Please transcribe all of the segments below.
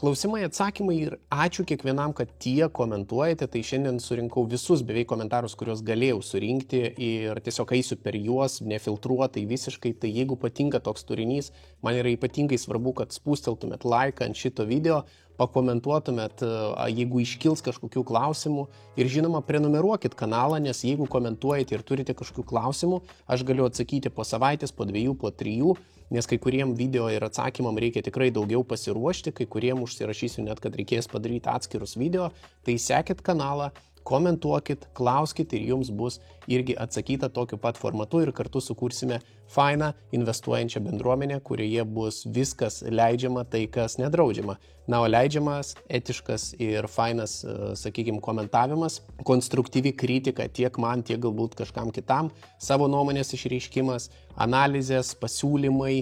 Klausimai, atsakymai ir ačiū kiekvienam, kad tie komentuojate. Tai šiandien surinkau visus beveik komentarus, kuriuos galėjau surinkti ir tiesiog eisiu per juos, nefiltruotai visiškai. Tai jeigu patinka toks turinys, man yra ypatingai svarbu, kad spūsteltumėt laiką ant šito video, pakomentuotumėt, jeigu iškils kažkokių klausimų ir žinoma, prenumeruokit kanalą, nes jeigu komentuojate ir turite kažkokių klausimų, aš galiu atsakyti po savaitės, po 2, po 3, nes kai kuriem video ir atsakymam reikia tikrai daugiau pasiruošti, kai kuriem užsirašysiu net, kad reikės padaryti atskirus video, tai sekit kanalą, komentuokit, klauskit ir jums bus irgi atsakyta tokiu pat formatu ir kartu sukursime fainą investuojančią bendruomenę, kurioje bus viskas leidžiama, tai kas nedraudžiama. Na, o leidžiamas, etiškas ir fainas, sakykime, komentavimas, konstruktyvi kritika tiek man, tiek galbūt kažkam kitam, savo nuomonės išreiškimas, analizės, pasiūlymai,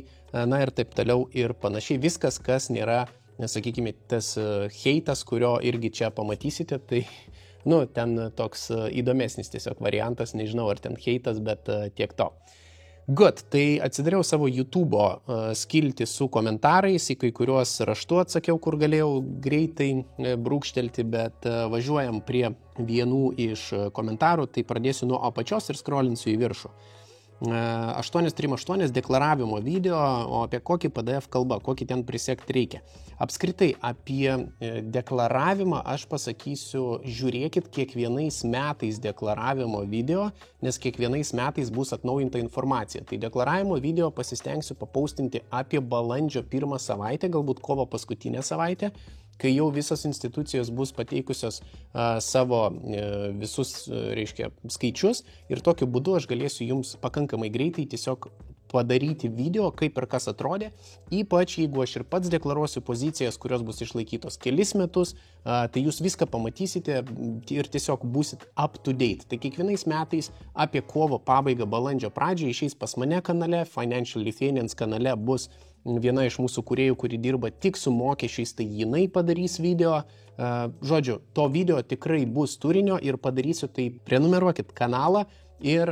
na ir taip toliau ir panašiai. Viskas, kas nėra, sakykime, tas heitas, kurio irgi čia pamatysite, tai ten toks įdomesnis tiesiog variantas, nežinau ar ten heitas, bet tiek to. Good, tai atsidariau savo YouTube'o skiltį su komentarais, į kai kuriuos raštu atsakiau, kur galėjau greitai brūkštelti, bet važiuojam prie vienų iš komentarų, tai pradėsiu nuo apačios ir scrollinsiu į viršų. 838 deklaravimo video, o apie kokį PDF kalba, kokį ten prisiekti reikia. Apskritai, apie deklaravimą aš pasakysiu, žiūrėkit kiekvienais metais deklaravimo video, nes kiekvienais metais bus atnaujinta informacija. Tai deklaravimo video pasistengsiu papaustinti apie balandžio 1 savaitę, galbūt kovo paskutinę savaitę, kai jau visos institucijos bus pateikusios savo visus, skaičius ir tokiu būdu aš galėsiu jums pakankamai greitai tiesiog padaryti video, kaip ir kas atrodė, ypač jeigu aš ir pats deklaruosiu pozicijas, kurios bus išlaikytos kelis metus, tai jūs viską pamatysite ir tiesiog būsit up to date. Tai kiekvienais metais apie kovo pabaigą, balandžio pradžią išeis pas mane kanale, Financial Lithuanians kanale bus viena iš mūsų kūrėjų, kuri dirba tik su mokesčiais, tai jinai padarys video. Žodžiu, to video tikrai bus turinio ir padarysiu, tai prenumeruokit kanalą ir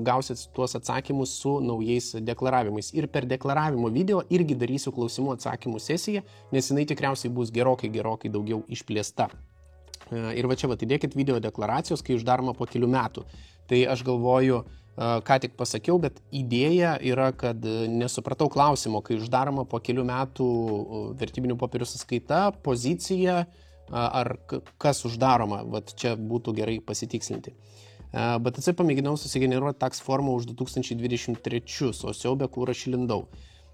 gausit tuos atsakymus su naujais deklaravimais. Ir per deklaravimo video irgi darysiu klausimų atsakymų sesiją, nes jinai tikriausiai bus gerokai daugiau išplėsta. Ir va čia įdėkit video deklaracijos, kai uždaroma po kelių metų. Tai aš galvoju, ką tik pasakiau, bet idėja yra, kad nesupratau klausimo, kai uždaroma po kelių metų vertybinių popierių sąskaita, pozicija ar kas uždaroma, vat čia būtų gerai pasitikslinti. BTC pamėginau susigeneruoti tax formą už 2023, o siaubė, kur aš įlindau.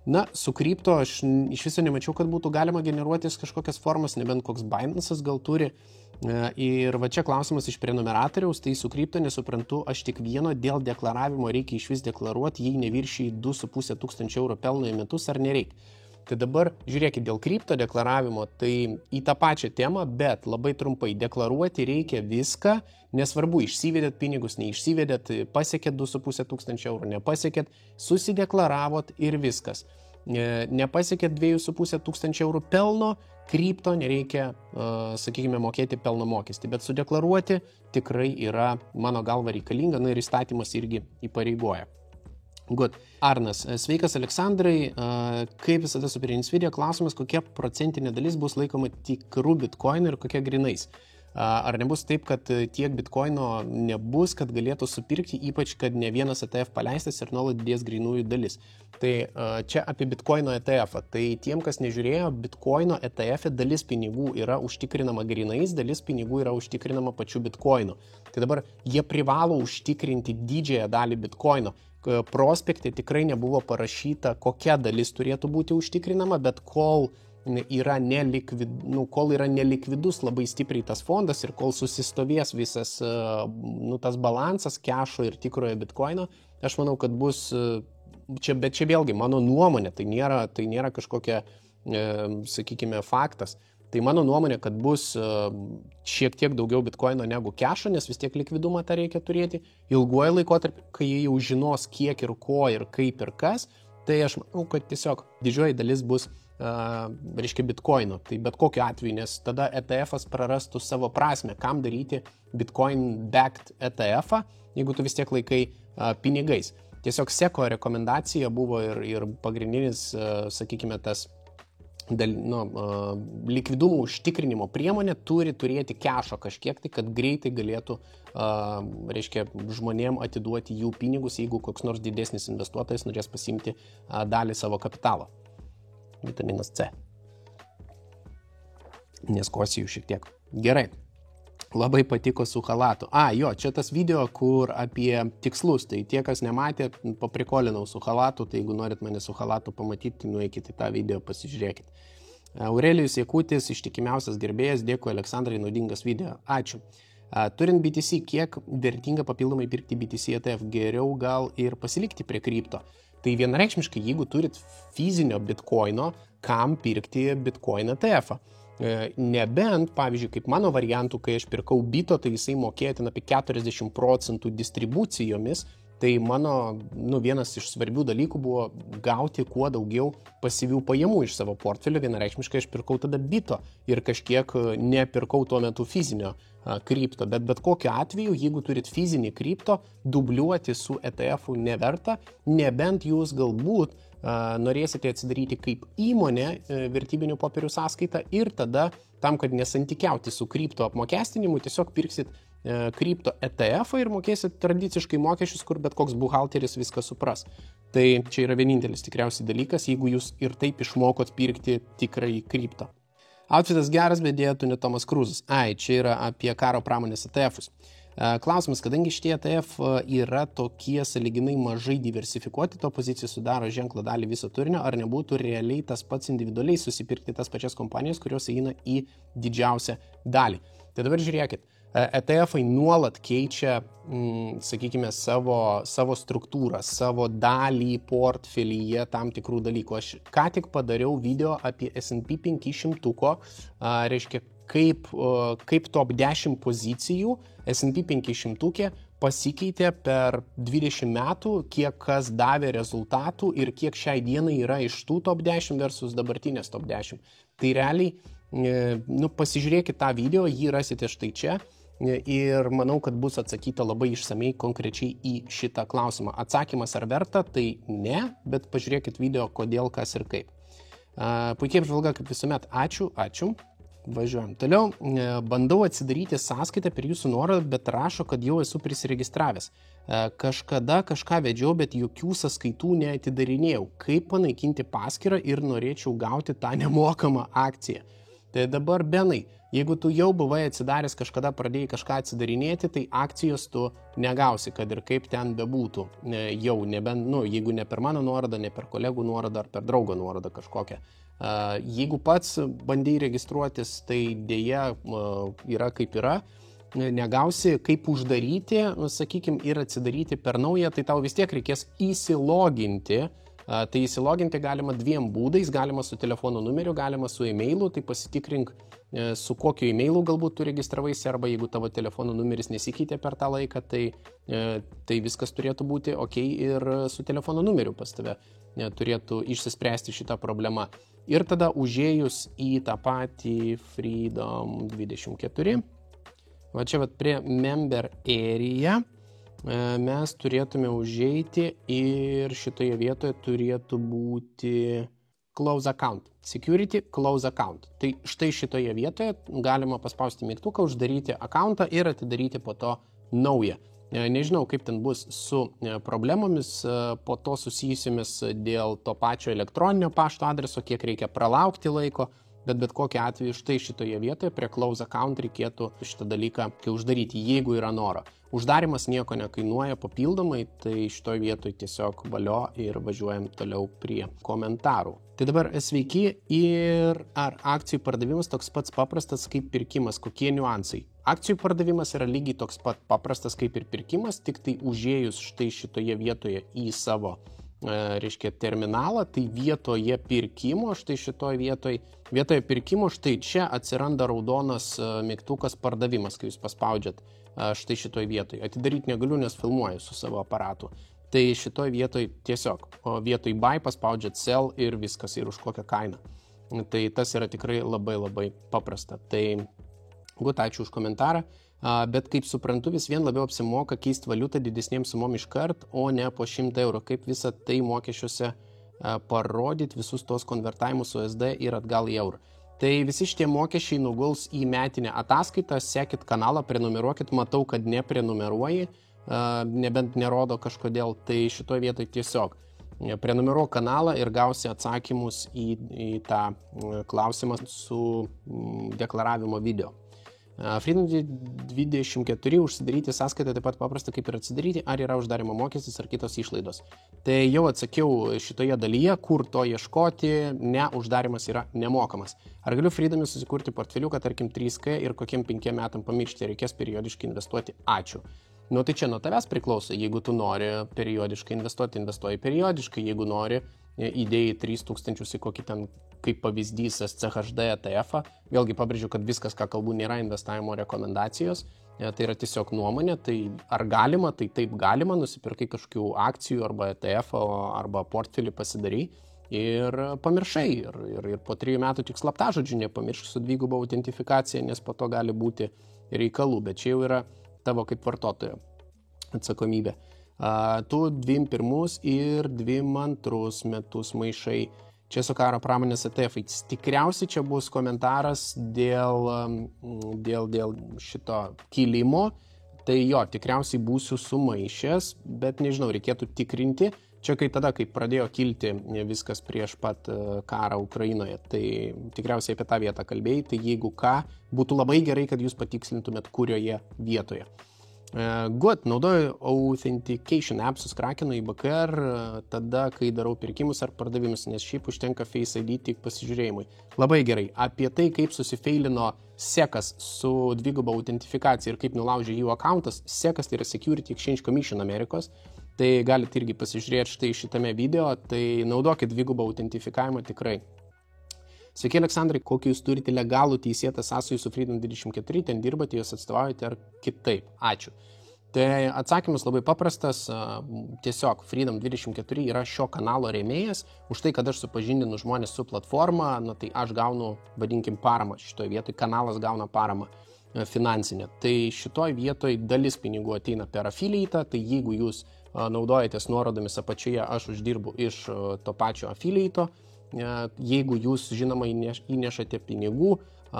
Na, su kripto aš iš viso nemačiau, kad būtų galima generuotis kažkokias formas, nebent koks Binance'as gal turi. Ir va čia klausimas iš prenumeratoriaus, tai su kripto nesuprantu, aš tik vieno dėl deklaravimo reikia iš vis deklaruoti, jei neviršyji 2,5 tūkstančio eurų pelno į metus ar nereikia. Tai dabar žiūrėkit, dėl kripto deklaravimo, tai į tą pačią temą, bet labai trumpai deklaruoti reikia viską, nesvarbu, išsivedėt pinigus, neišsivedėt, pasiekėt 2,5 tūkstančio eurų, nepasiekėt, susideklaravot ir viskas. Nepasiekėt 2,5 tūkstančio eurų pelno, kripto nereikia, sakykime, mokėti pelno mokestį, bet sudeklaruoti tikrai yra mano galva reikalinga, na ir įstatymas irgi įpareigoja. Good. Arnas, sveikas Aleksandrai, kaip visada superinis video, klausimas, kokia procentinė dalis bus laikoma tikrų bitkoinų ir kokia grinais. Ar nebus taip, kad tiek bitkoino nebus, kad galėtų supirkti, ypač kad ne vienas ETF paleistas ir nuolat didės grinųjų dalis. Tai čia apie bitkoino ETF-ą. Tai tiem, kas nežiūrėjo, bitkoino ETF dalis pinigų yra užtikrinama grinais, dalis pinigų yra užtikrinama pačiu bitkoinu. Tai dabar jie privalo užtikrinti didžiąją dalį bitkoino. Prospekte tikrai nebuvo parašyta, kokia dalis turėtų būti užtikrinama, bet kol yra nelikvidus labai stipriai tas fondas ir kol susistovės visas tas balansas kešo ir tikrojo bitkoino, aš manau, kad bus bet čia vėlgi mano nuomonė, tai nėra kažkokia, sakykime, faktas. Tai mano nuomonė, kad bus šiek tiek daugiau bitkoino negu kešo, nes vis tiek likvidumą tą reikia turėti. Ilguoju laikotarpiu, kai jie jau žinos kiek ir ko ir kaip ir kas, tai aš manau, kad tiesiog didžioji dalis bus, bitkoino. Tai bet kokiu atveju, nes tada ETF-as prarastų savo prasme, kam daryti bitcoin-backed ETF-ą, jeigu tu vis tiek laikai pinigais. Tiesiog SECO rekomendacija buvo ir pagrindinis, sakykime, tas likvidumo užtikrinimo priemonė turi turėti kešo kažkiek tai, kad greitai galėtų, reiškia, žmonėm atiduoti jų pinigus, jeigu koks nors didesnis investuotojas norės pasiimti dalį savo kapitalo. Vitaminas C. Neskosijų šiek tiek. Gerai. Labai patiko su chalatu. Čia tas video, kur apie tikslus. Tai tie, kas nematė, paprikolinau su chalatu, tai jeigu norit mane su chalatu pamatyti, nueikite į tą video, pasižiūrėkit. Aurelijus Jakutis, ištikimiausias gerbėjas, dėkui Aleksandrai, naudingas video. Ačiū. Turint BTC, kiek vertinga papildomai pirkti BTC ETF, geriau gal ir pasilikti prie kripto. Tai vienareikšmiškai, jeigu turit fizinio bitcoino, kam pirkti bitcoin ETF-ą? Nebent, pavyzdžiui, kaip mano variantų, kai aš pirkau bito, tai jisai mokėtina apie 40% distribucijomis, tai mano vienas iš svarbių dalykų buvo gauti kuo daugiau pasyvių pajamų iš savo portfelio, vienareikšmiškai aš pirkau tada bito ir kažkiek nepirkau tuo metu fizinio kripto, bet kokiu atveju, jeigu turit fizinį kripto, dubliuoti su ETF-u neverta, nebent jūs galbūt norėsite atsidaryti kaip įmonė vertybinių popierių sąskaitą ir tada, tam, kad nesantykiauti su kripto apmokestinimu, tiesiog pirksit kripto ETF-ą ir mokėsit tradiciškai mokesčius, kur bet koks buhalteris viską supras. Tai čia yra vienintelis tikriausiai dalykas, jeigu jūs ir taip išmokot pirkti tikrai kripto. Outfitas geras, bet dėja tu ne Tomas Kruzas. Čia yra apie karo pramonės ETF-us. Klausimas, kadangi šitie ETF yra tokie sąlyginai mažai diversifikuoti, to pozicija sudaro ženklą dalį viso turinio, ar nebūtų realiai tas pats individualiai susipirkti tas pačias kompanijas, kurios eina į didžiausią dalį. Tai dabar žiūrėkit, ETF-ai nuolat keičia, sakykime, savo struktūrą, savo dalį portfelyje tam tikrų dalykų. Aš ką tik padariau video apie S&P 500, reiškia, kaip top 10 pozicijų S&P 500 pasikeitė per 20 metų, kiek kas davė rezultatų ir kiek šiai dienai yra iš tų top 10 versus dabartinės top 10. Tai realiai, pasižiūrėkit tą video, jį rasite štai čia ir manau, kad bus atsakyta labai išsamei konkrečiai į šitą klausimą. Atsakymas ar verta, tai ne, bet pažiūrėkit video, kodėl, kas ir kaip. Puikiai apžvalga kaip visuomet. Ačiū. Važiuojam. Toliau, bandau atsidaryti sąskaitą per jūsų nuorodą, bet rašo, kad jau esu prisiregistravęs. Kažkada kažką vedžiau, bet jokių sąskaitų neatidarinėjau. Kaip panaikinti paskyrą ir norėčiau gauti tą nemokamą akciją. Tai dabar, Benai, jeigu tu jau buvai atsidaręs, kažkada pradėjai kažką atsidarinėti, tai akcijos tu negausi, kad ir kaip ten bebūtų. Jau, nebent, jeigu ne per mano nuorodą, ne per kolegų nuorodą ar per draugo nuorodą kažkokią. Jeigu pats bandai registruotis, tai dėja yra kaip yra, negausi kaip uždaryti, sakykime, ir atsidaryti per naują, tai tau vis tiek reikės įsiloginti. Tai įsiloginti galima dviem būdais, galima su telefono numeriu, galima su e-mailu, tai pasitikrink su kokiu e-mailu galbūt tu registravaisi, arba jeigu tavo telefono numeris nesikeitė per tą laiką, tai viskas turėtų būti ok ir su telefono numeriu pas tave turėtų išsispręsti šitą problemą. Ir tada užėjus į tą patį Freedom 24, va čia prie Member Area, mes turėtume užeiti ir šitoje vietoje turėtų būti Close Account. Security Close Account. Tai štai šitoje vietoje galima paspausti mygtuką, uždaryti akauntą ir atidaryti po to naują. Nežinau, kaip ten bus su problemomis po to susijusiamis dėl to pačio elektroninio pašto adreso, kiek reikia pralaukti laiko, bet kokiu atveju štai šitoje vietoje prie Close Account reikėtų šitą dalyką uždaryti, jeigu yra noro. Uždarimas nieko nekainuoja papildomai, tai šitoje vietoje tiesiog valio ir važiuojam toliau prie komentarų. Tai dabar sveiki, ir ar akcijų pardavimas toks pats paprastas kaip pirkimas, kokie niuansai? Akcijų pardavimas yra lygiai toks pat paprastas kaip ir pirkimas, tik tai užėjus štai šitoje vietoje į savo reiškia terminalą, tai vietoje pirkimo, štai šitoje vietoje pirkimo, štai čia atsiranda raudonas mygtukas pardavimas, kai jūs paspaudžiat štai šitoje vietoje. Atidaryti negaliu, nes filmuoju su savo aparatu. Tai šitoje vietoje tiesiog vietoj buy paspaudžiat sell ir viskas, ir už kokią kainą. Tai tas yra tikrai labai paprasta. Tai ačiū už komentarą. Bet kaip suprantu, vis vien labiau apsimoka keisti valiutą didesnėms sumom iškart, o ne po 100 eurų. Kaip visą tai mokesčiuose parodyti visus tos konvertavimus USD ir atgal į eurą. Tai visi šitie mokesčiai nuguls į metinę ataskaitą, sekit kanalą, prenumeruokit, matau, kad neprenumeruoji, nebent nerodo kažkodėl, tai šitoje vietoje tiesiog prenumeruok kanalą ir gausi atsakymus į tą klausimą su deklaravimo video. Freedom 24 užsidaryti sąskaitą taip pat paprasta kaip ir atsidaryti, ar yra uždarimo mokestis ar kitos išlaidos. Tai jau atsakiau šitoje dalyje, kur to ieškoti, ne uždarimas yra nemokamas. Ar galiu Freedom'ui susikurti portfeliuką, tarkim 3K ir kokiem 5 metam pamiršti, reikės periodiškai investuoti? Ačiū. Nu tai čia nuo tavęs priklauso, jeigu tu nori periodiškai investuoti, investuoji periodiškai, jeigu nori įdėjai 3000 į kokį ten, kaip pavyzdys, SCHD ETF-ą. Vėlgi pabrėžiu, kad viskas, ką kalbu, nėra investavimo rekomendacijos, tai yra tiesiog nuomonė, tai ar galima, tai taip galima, nusipirkai kažkokių akcijų arba ETF arba portfelį pasidarai ir pamiršai ir po 3 metų tik slaptažodžių nepamiršk su dviguba autentifikacija, nes po to gali būti reikalų, bet čia jau yra tavo kaip vartotojo atsakomybė. Tu 21 ir 22 metus maišai. Čia su karo pramonės ETF. Tikriausiai čia bus komentaras dėl šito kilimo. Tai jo, tikriausiai būsiu sumaišęs, bet nežinau, reikėtų tikrinti. Čia kai pradėjo kilti viskas prieš pat karą Ukrainoje, tai tikriausiai apie tą vietą kalbėjai. Tai jeigu ką, būtų labai gerai, kad jūs patikslintumėt, kurioje vietoje. Good, naudoju Authentication appsus Krakeno į BKR tada, kai darau pirkimus ar pardavimus, nes šiaip užtenka Face ID tik pasižiūrėjimui. Labai gerai. Apie tai, kaip susifeilino sekas su dviguba autentifikacija ir kaip nulaužė jų accountas, sekas tai yra Security Exchange Commission Amerikos, tai galite irgi pasižiūrėti štai šitame video, tai naudokit dvigubą autentifikavimą tikrai. Sveiki, Aleksandrai, kokį jūs turite legalų teisėtą sąsajų su Freedom 24, ten dirbate, jūs atstovaujate ar kitaip? Ačiū. Tai atsakymas labai paprastas, tiesiog Freedom 24 yra šio kanalo rėmėjas, už tai, kad aš supažindinu žmonės su platforma, tai aš gaunu, vadinkim, paramą šitoje vietoje, kanalas gauna paramą finansinę. Tai šitoje vietoje dalis pinigų ateina per affiliate, tai jeigu jūs naudojatės nuorodomis apačioje, aš uždirbu iš to pačio affiliate. Jeigu jūs, žinoma, įnešate pinigų,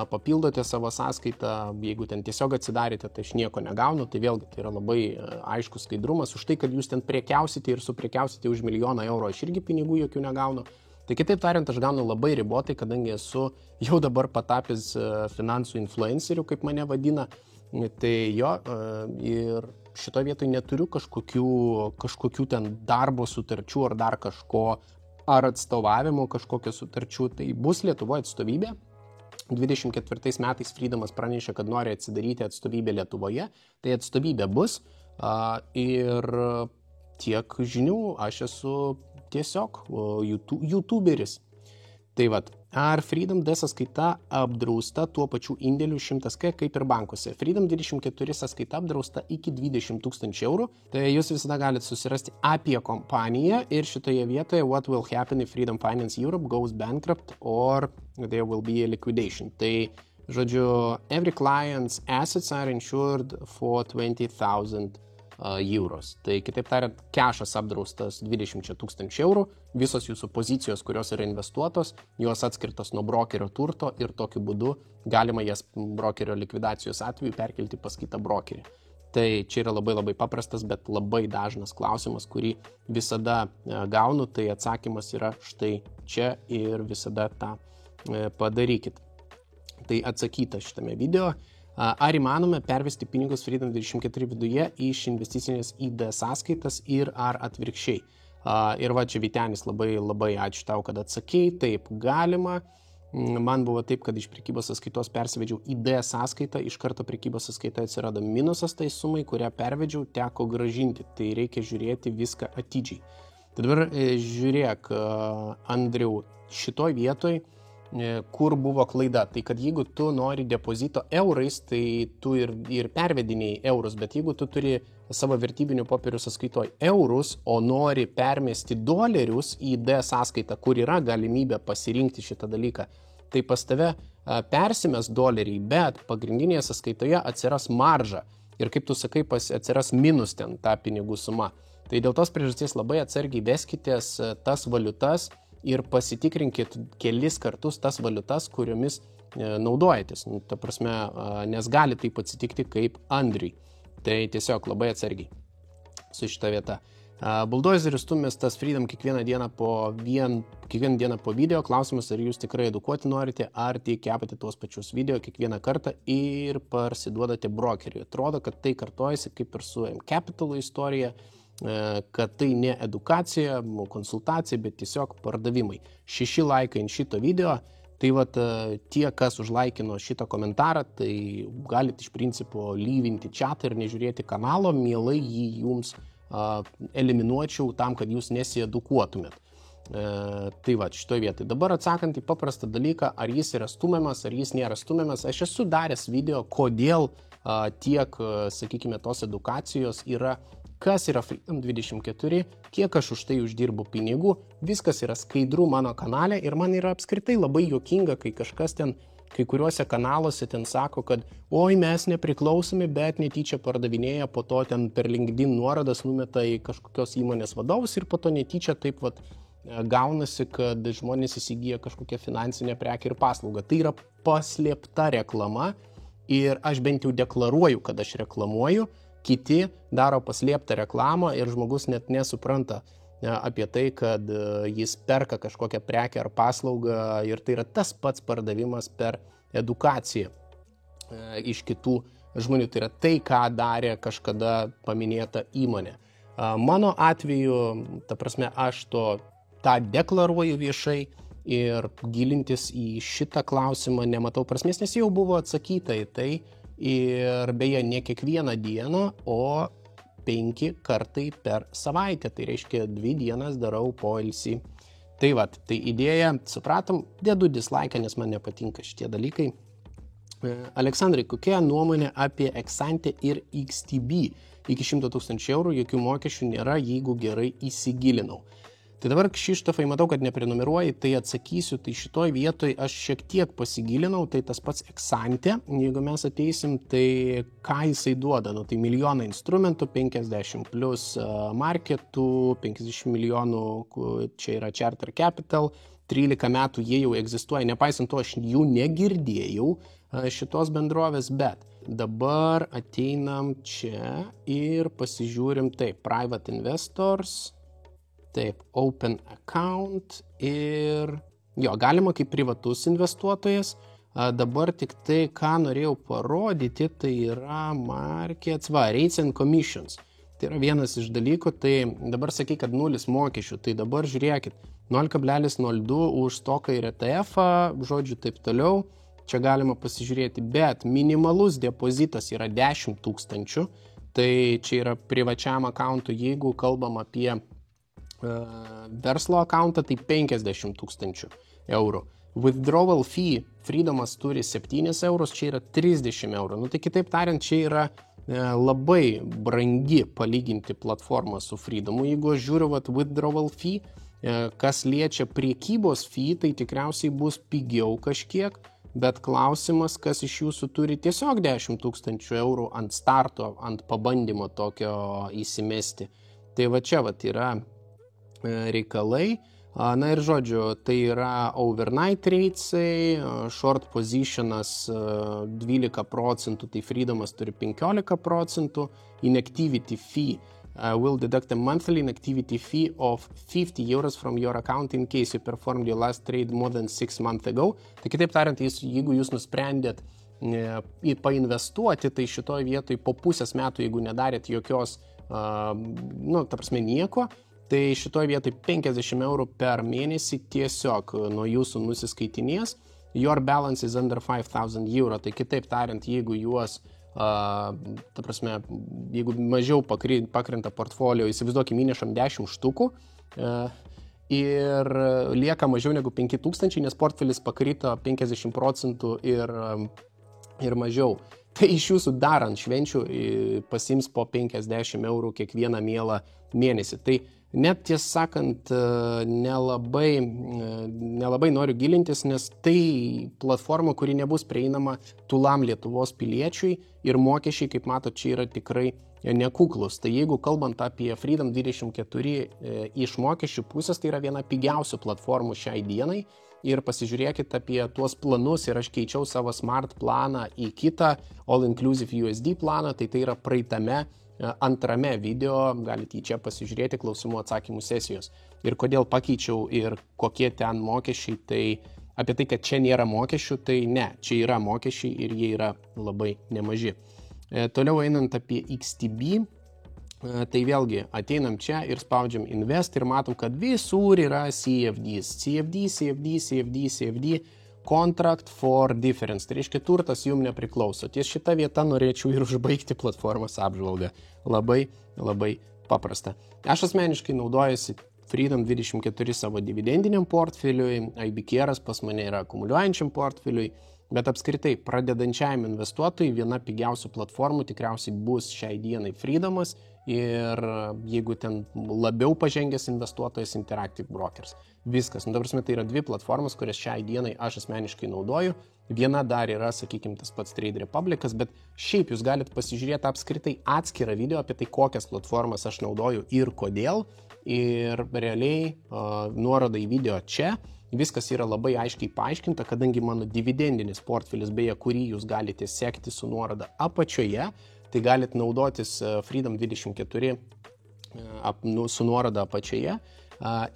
papildote savo sąskaitą, jeigu ten tiesiog atsidarėte, tai aš nieko negaunu, tai vėlgi tai yra labai aiškus skaidrumas. Už tai, kad jūs ten prekiausite ir suprekiausite už 1 000 000 eurų, aš irgi pinigų jokių negaunu. Tai kitaip tariant, aš gaunu labai ribotai, kadangi esu jau dabar patapęs finansų influenceriu, kaip mane vadina. Tai jo, ir šitoje vietoje neturiu kažkokių ten darbo sutarčių ar dar kažko, ar atstovavimo kažkokio sutarčių, tai bus Lietuvoje atstovybė. 24 metais Freedomas pranešė, kad nori atsidaryti atstovybę Lietuvoje, tai atstovybė bus ir tiek žinių, aš esu tiesiog YouTuberis. Tai vat, ar Freedom D sąskaita apdrausta tuo pačiu indėliu 100K kaip ir bankuose? Freedom 24 sąskaita apdrausta iki 20 000 eurų, tai jūs visada galite susirasti apie kompaniją ir šitoje vietoje what will happen if Freedom Finance Europe goes bankrupt or there will be a liquidation. Tai, žodžiu, every client's assets are insured for 20,000 euros. Tai kitaip tariant, kešas apdraustas 20 000 eurų, visos jūsų pozicijos, kurios yra investuotos, jos atskirtos nuo brokerio turto ir tokiu būdu galima jas brokerio likvidacijos atveju perkelti pas kitą brokerį. Tai čia yra labai paprastas, bet labai dažnas klausimas, kurį visada gaunu, tai atsakymas yra štai čia ir visada tą padarykit. Tai atsakyta šitame video. Ar įmanome pervesti pinigus Freedom 24 viduje iš investicinės ID sąskaitas ir ar atvirkščiai? Ir va čia Vytenis labai ačiū tau, kad atsakei, taip galima. Man buvo taip, kad iš prekybos sąskaitos persivedžiau ID sąskaitą, iš karto prekybos sąskaitoje atsirado minusas tai sumai, kurią pervedžiau, teko gražinti. Tai reikia žiūrėti viską atidžiai. Tai dabar žiūrėk, Andriau, šitoj vietoj kur buvo klaida. Tai kad jeigu tu nori depozito eurais, tai tu ir pervediniai eurus, bet jeigu tu turi savo vertybinių popierių sąskaitoj eurus, o nori permesti dolerius į D sąskaitą, kur yra galimybė pasirinkti šitą dalyką, tai pas tave persimes doleriai, bet pagrindinėje sąskaitoje atsiras marža. Ir kaip tu sakai, atsiras minus ten ta pinigų suma. Tai dėl tos priežasties labai atsargiai veskitės tas valiutas ir pasitikrinkit kelis kartus tas valiutas, kuriomis naudojatės. Ta prasme, nes gali taip atsitikti kaip Andriui. Tai tiesiog labai atsargiai su šita vieta. Bulldozeris stumės tas Freedom kiekvieną dieną po video. Klausimas, ar jūs tikrai edukuoti norite, ar tik kepate tuos pačius video kiekvieną kartą ir parsiduodate brokeriui. Atrodo, kad tai kartojasi kaip ir su M-Capital istorija, kad tai ne edukacija, konsultacija, bet tiesiog pardavimai. 6 laikai ant šito video. Tai vat tie, kas užlaikino šitą komentarą, tai galite iš principo lyvinti chatą ir nežiūrėti kanalo, mielai jį jums eliminuočiau tam, kad jūs nesiedukuotumėt. Tai va, šitoj vietoj. Dabar atsakant į paprastą dalyką, ar jis yra stumiamas, ar jis nėra stumiamas, aš esu daręs video, kodėl tiek, sakykime, tos edukacijos yra, kas yra Freedom 24, kiek aš už tai uždirbu pinigų, viskas yra skaidru mano kanale ir man yra apskritai labai juokinga, kai kažkas ten kai kuriuose kanaluose ten sako, kad oi, mes nepriklausomi, bet netyčia pardavinėja, po to ten per LinkedIn nuorodas numeta į kažkokios įmonės vadovus ir po to netyčia taip vat gaunasi, kad žmonės įsigyja kažkokią finansinę prekę ir paslaugą. Tai yra paslėpta reklama ir aš bent jau deklaruoju, kad aš reklamuoju, kiti daro paslėptą reklamą ir žmogus net nesupranta apie tai, kad jis perka kažkokią prekę ar paslaugą ir tai yra tas pats pardavimas per edukaciją iš kitų žmonių. Tai yra tai, ką darė kažkada paminėta įmonė. Mano atveju, ta prasme, aš tą deklaruoju viešai ir gilintis į šitą klausimą nematau prasmės, nes jau buvo atsakyta į tai ir beje ne kiekvieną dieną, o 5 kartai per savaitę, tai reiškia 2 dienas darau poilsį. Tai va, tai idėja, supratom, dedu dislike, nes man nepatinka šitie dalykai. Aleksandrai, kokia nuomonė apie Exante ir XTB? Iki 100 000 eurų jokių mokesčių nėra, jeigu gerai įsigilinau. Tai dabar, Kšištofai, matau, kad neprenumeruoji, tai atsakysiu, tai šitoj vietoj aš šiek tiek pasigilinau, tai tas pats Exante, jeigu mes ateisim, tai ką jisai duoda, tai milijoną instrumentų, 50 plus marketų, 50 milijonų, čia yra Charter Capital, 13 metų jie jau egzistuoja, nepaisant to aš jų negirdėjau šitos bendrovės, bet dabar ateinam čia ir pasižiūrim, taip, Private Investors, taip, Open Account ir jo, galima kaip privatus investuotojas. Dabar tik tai, ką norėjau parodyti, tai yra markets, rates and commissions. Tai yra vienas iš dalykų, tai dabar sakai, kad 0 mokesčių, tai dabar žiūrėkit, 0,02 už stoką ir ETF-ą, žodžiu, taip toliau. Čia galima pasižiūrėti, bet minimalus depozitas yra 10 000, tai čia yra privačiam akauntui, jeigu kalbam apie verslo akauntą, tai 50 000 eurų. Withdrawal fee Freedomas turi 7 eurus, čia yra 30 eurų. Tai kitaip tariant, čia yra labai brangi palyginti platformą su Freedomu. Jeigu aš žiūriu withdrawal fee, kas liečia priekybos fee, tai tikriausiai bus pigiau kažkiek, bet klausimas, kas iš jūsų turi tiesiog 10 000 eurų ant starto, ant pabandymo tokio įsimesti. Tai va čia yra reikalai. Na ir žodžiu, tai yra overnight ratesai, short positionas 12%, tai Freedomas turi 15%, inactivity fee will deduct a monthly inactivity fee of 50 euros from your account in case you performed your last trade more than 6 months ago. Tai kitaip tariant, jeigu jūs nusprendėt painvestuoti, tai šitoj vietoj po pusės metų, jeigu nedarėt jokios, ta prasme nieko, tai šitoj vietoj 50 eurų per mėnesį tiesiog nuo jūsų nusiskaitinės. Your balance is under 5,000 euro. Tai kitaip tariant, jeigu juos, ta prasme, jeigu mažiau pakrinta portfolio, įsivaizduokim, įnešam 10 štukų ir lieka mažiau negu 5,000, nes portfelis pakrito 50% ir mažiau. Tai iš jūsų dar ant švenčių pasiims po 50 eurų kiekvieną mielą mėnesį. Tai Net tiesą sakant, nelabai noriu gilintis, nes tai platforma, kuri nebus prieinama tūlam Lietuvos piliečiui ir mokesčiai, kaip matot, čia yra tikrai nekuklus. Tai jeigu kalbant apie Freedom 24 iš mokesčių pusės, tai yra viena pigiausių platformų šiai dienai. Ir pasižiūrėkit apie tuos planus ir aš keičiau savo Smart planą į kitą All Inclusive USD planą, tai yra praeitame antrame video, galite į čia pasižiūrėti klausimų atsakymų sesijos. Ir kodėl pakeičiau ir kokie ten mokesčiai, tai apie tai, kad čia nėra mokesčių, tai ne, čia yra mokesčiai ir jie yra labai nemaži. Toliau einant apie XTB, tai vėlgi ateinam čia ir spaudžiam Invest ir matom, kad visur yra CFDs. CFD, Contract for Difference, tai reiškia turtas jums nepriklauso. Ties šitą vietą norėčiau ir užbaigti platformos apžvalgą. Labai paprasta. Aš asmeniškai naudojuosi Freedom 24 savo dividendiniam portfeliui, IBKR'as pas mane yra akumuliuojančiam portfeliui, bet apskritai pradedančiajam investuotojui viena pigiausių platformų tikriausiai bus šiai dienai Freedomas ir jeigu ten labiau pažengęs investuotojas Interactive Brokers. Viskas. Nu, dabar tai yra dvi platformos, kurias šiai dienai aš asmeniškai naudoju. Viena dar yra, sakykime, tas pats Trade Republicas, bet šiaip jūs galite pasižiūrėti apskritai atskirą video apie tai, kokias platformas aš naudoju ir kodėl. Ir realiai nuoroda į video čia. Viskas yra labai aiškiai paaiškinta, kadangi mano dividendinis portfelis, beje, kurį jūs galite sekti su nuoroda apačioje, tai galite naudotis Freedom 24 su nuoroda apačioje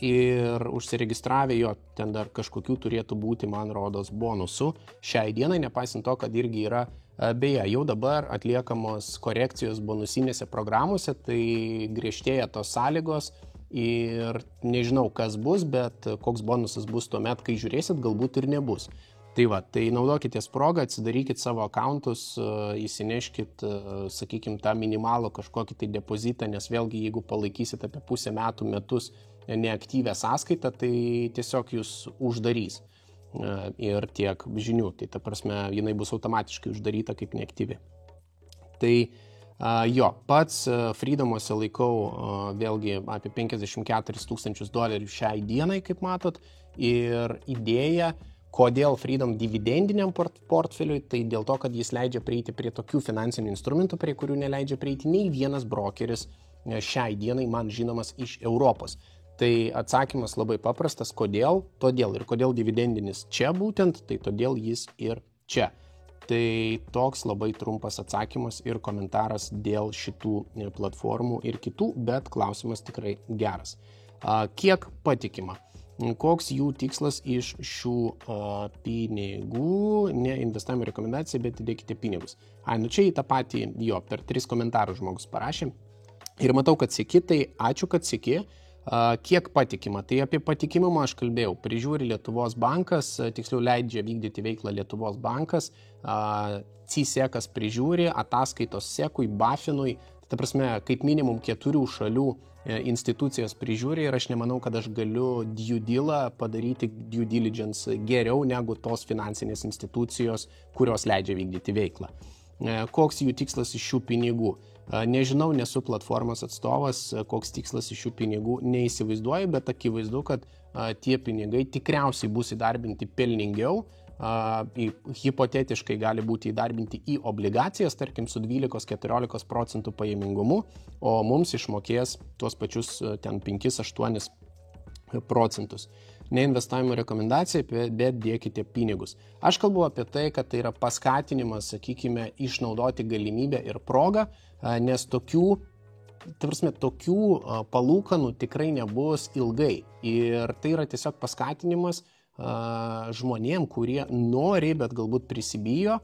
ir užsiregistravę jo, ten dar kažkokių turėtų būti, man rodos, bonusų šiai dienai, nepaisant to, kad irgi yra, beje, jau dabar atliekamos korekcijos bonusinėse programuose, tai griežtėja tos sąlygos ir nežinau, kas bus, bet koks bonusas bus tuomet, kai žiūrėsit, galbūt ir nebus. Tai va, tai naudokitės progą, atsidarykit savo akauntus, įsineškit, sakykime, tą minimalų kažkokį tai depozitą, nes vėlgi, jeigu palaikysit apie pusę metus neaktyvę sąskaitą, tai tiesiog jūs uždarys ir tiek žinių. Tai ta prasme, jinai bus automatiškai uždaryta kaip neaktyvi. Tai jo, pats Freedomuose laikau vėlgi apie $54,000 šiai dienai, kaip matot, ir idėja, kodėl Freedom dividendiniam portfeliui, tai dėl to, kad jis leidžia prieiti prie tokių finansinių instrumentų, prie kurių neleidžia prieiti nei vienas brokeris šiai dienai man žinomas iš Europos. Tai atsakymas labai paprastas, kodėl, todėl ir kodėl dividendinis čia būtent, tai todėl jis ir čia. Tai toks labai trumpas atsakymas ir komentaras dėl šitų platformų ir kitų, bet klausimas tikrai geras. Kiek patikima? Koks jų tikslas iš šių pinigų, ne investavimo rekomendacija, bet įdėkite pinigus. Nu čia į tą patį, jo, per 3 komentarus žmogus parašė. Ir matau, kad seki, tai ačiū, kad seki. Kiek patikima? Tai apie patikimumą aš kalbėjau. Prižiūri Lietuvos bankas, tiksliau leidžia vykdyti veiklą Lietuvos bankas, CSECas prižiūri, ataskaitos sekui, Bafinui, ta prasme, kaip minimum 4 šalių institucijos prižiūri ir aš nemanau, kad aš galiu due dealą padaryti due diligence geriau negu tos finansinės institucijos, kurios leidžia vykdyti veiklą. Koks jų tikslas iš šių pinigų? Nežinau, nesu platformos atstovas, koks tikslas iš šių pinigų neįsivaizduoju, bet akivaizdu, kad tie pinigai tikriausiai bus įdarbinti pelningiau, hipotetiškai gali būti įdarbinti į obligacijas, tarkim, su 12-14% pajamingumu, o mums išmokės tuos pačius ten 5-8%. Ne investavimo rekomendacija, bet dėkite pinigus. Aš kalbu apie tai, kad tai yra paskatinimas, sakykime, išnaudoti galimybę ir progą, nes tokių palūkanų tikrai nebus ilgai. Ir tai yra tiesiog paskatinimas žmonėm, kurie nori, bet galbūt prisibijo,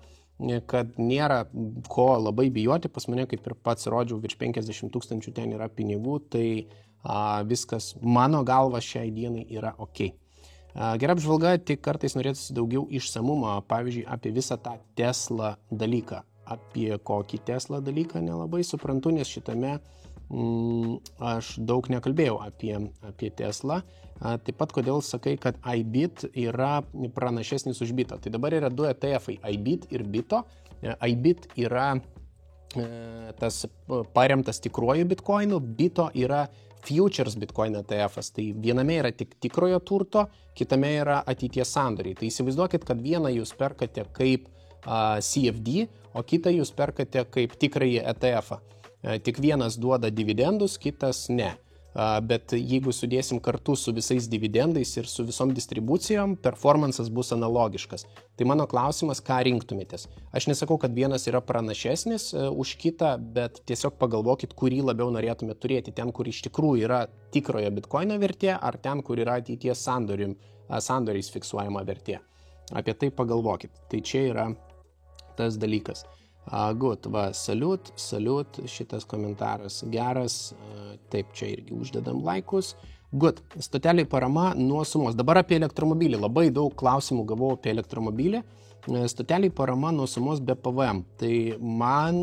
kad nėra ko labai bijoti. Pas mane, kaip ir pats rodžiau, virš 50,000 ten yra pinigų, tai viskas mano galva šiai dienai yra ok. Gera apžvalga, tik kartais norėtųsi daugiau išsamumo, pavyzdžiui, apie visą tą Tesla dalyką. Apie kokį Tesla dalyką nelabai suprantu, nes šitame aš daug nekalbėjau apie Tesla. Taip pat, kodėl sakai, kad iBit yra pranašesnis už Bito. Tai dabar yra 2 ETF-ai, iBit ir Bito. iBit yra tas paremtas tikruoju bitcoinu, bito yra futures bitcoin ETF-as, tai viename yra tik tikrojo turto, kitame yra ateities sandoriai. Tai įsivaizduokit, kad vieną jūs perkate kaip CFD, o kitą jūs perkate kaip tikrąjį ETF-ą. Tik vienas duoda dividendus, kitas ne. Bet jeigu sudėsim kartu su visais dividendais ir su visom distribucijom, performances bus analogiškas. Tai mano klausimas, ką rinktumėtės. Aš nesakau, kad vienas yra pranašesnis už kitą, bet tiesiog pagalvokit, kurį labiau norėtumėte turėti. Ten, kur iš tikrųjų yra tikrojo bitcoino vertė, ar ten, kur yra ateities sandoriais fiksuojama vertė. Apie tai pagalvokit. Tai čia yra tas dalykas. Good, va, saliut, šitas komentaras geras, taip, čia irgi uždedam laikus. Good, stoteliai parama nuo sumos. Dabar apie elektromobilį, labai daug klausimų gavau apie elektromobilį. Stoteliai parama nuo sumos be PVM. Tai man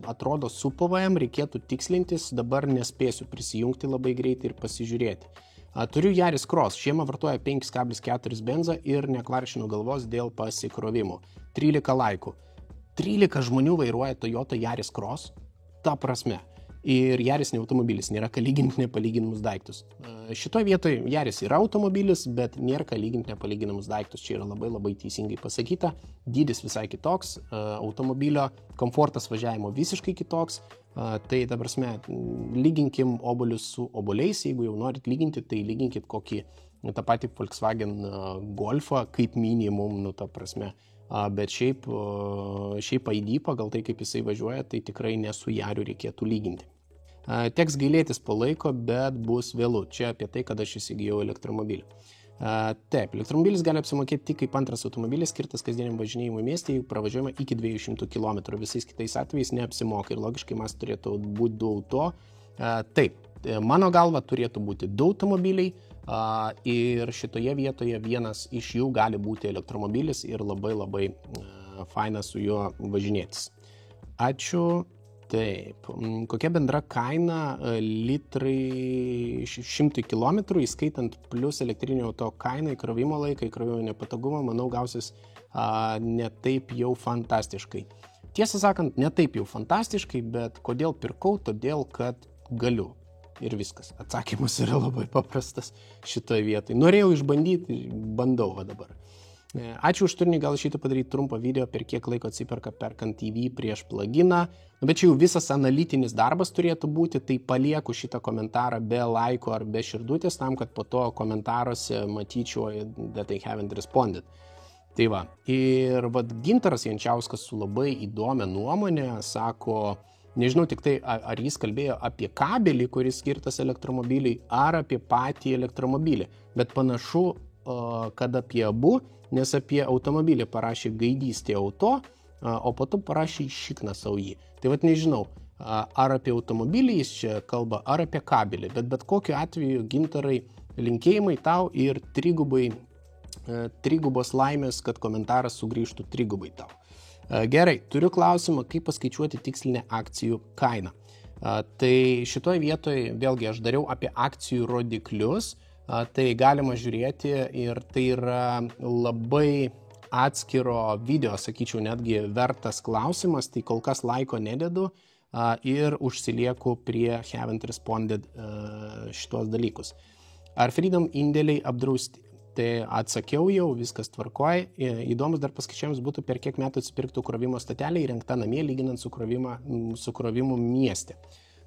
atrodo su PVM reikėtų tikslintis, dabar nespėsiu prisijungti labai greitai ir pasižiūrėti. Turiu Yaris Cross, žiemą vartoja 5,4 benzą ir nekvaršinu galvos dėl pasikrovimo. 13 laikų. 13 žmonių vairuoja Toyota Yaris Cross, ta prasme. Ir Yaris ne automobilis, nėra ką lyginti nepalyginamus daiktus. Šitoje vietoje Yaris yra automobilis, bet nėra ką lyginti nepalyginamus daiktus. Čia yra labai teisingai pasakyta. Dydis visai kitoks, automobilio komfortas važiavimo visiškai kitoks. Tai, ta prasme, lyginkim obuolius su obuoliais. Jeigu jau norit lyginti, tai lyginkit kokį tą patį Volkswagen Golfą kaip minimum, ta prasme. Bet šiaip ID pagal tai, kaip jisai važiuoja, tai tikrai ne su Yariu reikėtų lyginti. Teks gailėtis po laiko, bet bus vėlu. Čia apie tai, kad aš įsigijau elektromobilį. Taip, elektromobilis gali apsimokėti tik kaip antras automobilis, skirtas kasdieniam važinėjimui mieste, jeigu pravažiuojama iki 200 km. Visais kitais atvejais neapsimoka ir logiškai mas turėtų būti 2 auto. Taip, mano galva turėtų būti 2 automobiliai. Ir šitoje vietoje vienas iš jų gali būti elektromobilis ir labai faina su juo važinėtis. Ačiū. Taip. Kokia bendra kaina litrai 100 km, įskaitant plus elektrinio auto kainą, įkrovimo laiką, įkrovimo nepatogumą, manau, gausis ne taip jau fantastiškai. Tiesą sakant, ne taip jau fantastiškai, bet kodėl pirkau? Todėl, kad galiu. Ir viskas. Atsakymas yra labai paprastas šitoje vietoje. Norėjau išbandyti, bandau va dabar. Ačiū už turinį, gal šitą padaryti trumpą video, per kiek laiko atsiperka perkant TV prieš pluginą. Bet čia jau visas analitinis darbas turėtų būti, tai palieku šitą komentarą be laiko ar be širdutės, tam, kad po to komentaruose matyčiau that I haven't responded. Tai va. Ir vat Gintaras Jančiauskas su labai įdomia nuomonė sako, nežinau tik tai, ar jis kalbėjo apie kabelį, kuris skirtas elektromobiliai, ar apie patį elektromobilį. Bet panašu, kad apie abu, nes apie automobilį parašė gaidystė auto, o po to parašė šikną saujį. Tai vat nežinau, ar apie automobilį jis čia kalba, ar apie kabelį. Bet kokiu atveju, Gintarai, linkėjimai tau ir trigubos laimės, kad komentaras sugrįžtų trigubai tau. Gerai, turiu klausimą, kaip paskaičiuoti tikslinę akcijų kainą. Tai šitoje vietoje, vėlgi, aš dariau apie akcijų rodiklius, tai galima žiūrėti ir tai yra labai atskiro video, sakyčiau, netgi vertas klausimas, tai kol kas laiko nededu ir užsilieku prie haven't responded šitos dalykus. Ar Freedom indėliai apdrausti? Tai atsakiau jau, viskas tvarkoj. Įdomus dar paskaičiavimas būtų, per kiek metų atsipirktų krovimo stotelė įrengta namie, lyginant su krovimu mieste.